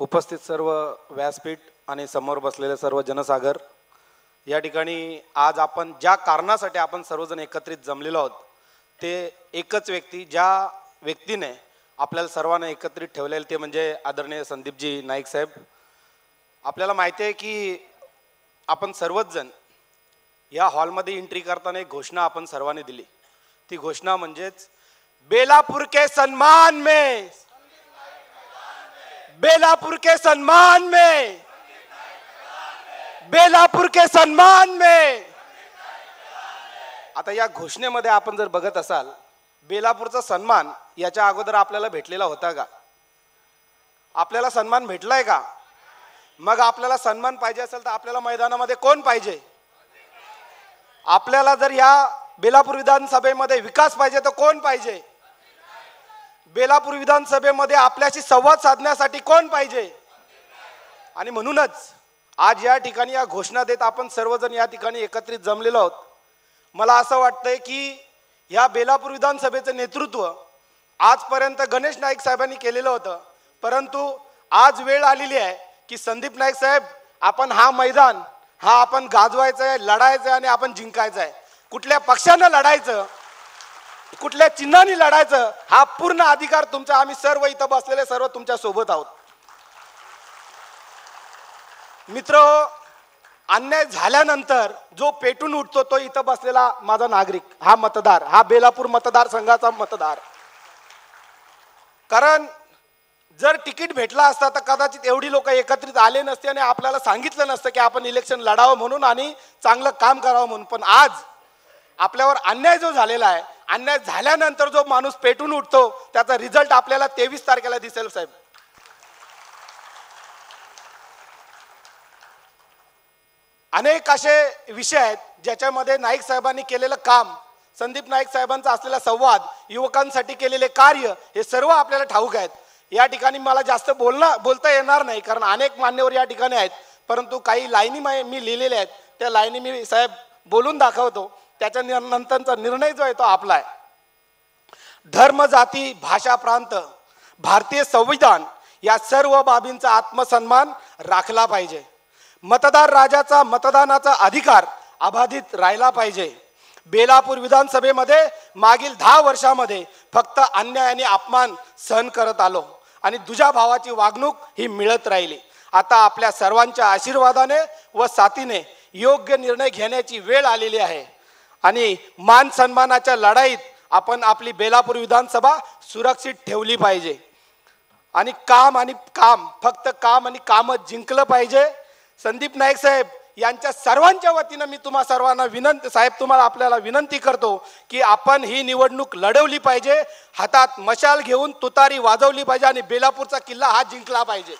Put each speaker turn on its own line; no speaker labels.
उपस्थित सर्व व्यासपीठ आणि समोर बसलेले सर्व जनसागर, या ठिकाणी आज आपण ज्या कारणासाठी आपण सर्वजण एकत्रित जमलेलो आहोत ते एकच व्यक्ती, ज्या व्यक्तीने आपल्याला सर्वांना एकत्रित ठेवलेले ते म्हणजे आदरणीय संदीपजी नाईक साहेब. आपल्याला माहिती आहे की आपण सर्वच जण या हॉलमध्ये एंट्री करताना एक घोषणा आपण सर्वांनी दिली. ती घोषणा म्हणजेच बेलापुर के सम्मान में, बेलापुर के सम्मान में, बेलापुर के सम्मान में. आता या घोषणेमध्ये आपण जर बघत असाल, बेलापूरचा सन्मान याच्या अगोदर आपल्याला भेटलेला होता का? आपल्याला सन्मान भेटलाय का? मग आपल्याला सन्मान पाहिजे असेल तर आपल्याला मैदानामध्ये कोण पाहिजे? आपल्याला जर या बेलापूर विधानसभेमध्ये विकास पाहिजे तर कोण पाहिजे? बेलापूर विधानसभेमध्ये आपल्याशी संवाद साधण्यासाठी कोण पाहिजे? आणि म्हणूनच आज या ठिकाणी या घोषणा देत आपण सर्वजण या ठिकाणी एकत्रित जमलेलो आहोत. मला असं वाटतंय की या बेलापूर विधानसभेचं नेतृत्व आजपर्यंत गणेश नाईक साहेबांनी केलेलं होतं, परंतु आज वेळ आलेली आहे की संदीप नाईक साहेब, आपण हा मैदान आपण गाजवायचं आहे, लढायचं आहे आणि आपण जिंकायचं आहे. कुठल्या पक्षानं लढायचं, कुठल्या चिन्हाने लढायचं, हा पूर्ण अधिकार तुमचा. आम्ही सर्व इथं बसलेले सर्व तुमच्या सोबत आहोत. मित्र, अन्याय झाल्यानंतर जो पेटून उठतो तो इथं बसलेला माझा नागरिक, हा मतदार, हा बेलापूर मतदारसंघाचा मतदार. कारण जर तिकीट भेटला असता तर कदाचित एवढी लोक एकत्रित आले नसते आणि आपल्याला सांगितलं नसतं की आपण इलेक्शन लढावं म्हणून आणि चांगलं काम करावं म्हणून. पण आज आपल्यावर अन्याय जो झालेला आहे, अन्याय झाल्यानंतर जो माणूस पेटून उठतो त्याचा रिझल्ट आपल्याला 23 तारखेला दिसेल साहेब. अनेक असे विषय आहेत ज्याच्यामध्ये नाईक साहेबांनी केलेलं काम, संदीप नाईक साहेबांचा असलेला संवाद, युवकांसाठी केलेले कार्य, हे सर्व आपल्याला ठाऊक आहेत. या ठिकाणी मला जास्त बोलता येणार नाही कारण अनेक मान्यवर या ठिकाणी आहेत, परंतु काही लाईनी मी लिहिलेल्या आहेत, त्या लाईनी मी साहेब बोलून दाखवतो. त्याच्या नंतरचा निर्णय जो आहे तो आपला आहे. धर्म, जाती, भाषा, प्रांत, भारतीय संविधान या सर्व बाबींचा आत्मसन्मान राखला पाहिजे. मतदार राजाचा मतदानाचा अधिकार अबाधित राहिला पाहिजे. बेलापूर विधानसभेमध्ये मागील 10 वर्षामध्ये फक्त अन्याय आणि अपमान सहन करत आलो आणि दुजा भावाची वागणूक ही मिळत राहिली. आता आपल्या सर्वांच्या आशीर्वादाने व साथीने योग्य निर्णय घेण्याची वेळ आलेली आहे आणि मान सन्मानाच्या लढाईत आपण आपली बेलापूर विधानसभा सुरक्षित ठेवली पाहिजे. आणि काम, फक्त काम आणि कामच जिंकलं पाहिजे. संदीप नाईक साहेब यांच्या सर्वांच्या वतीनं मी तुम्हा सर्वांना आपल्याला विनंती करतो की आपण ही निवडणूक लढवली पाहिजे, हातात मशाल घेऊन तुतारी वाजवली पाहिजे आणि बेलापूरचा किल्ला हा जिंकला पाहिजे.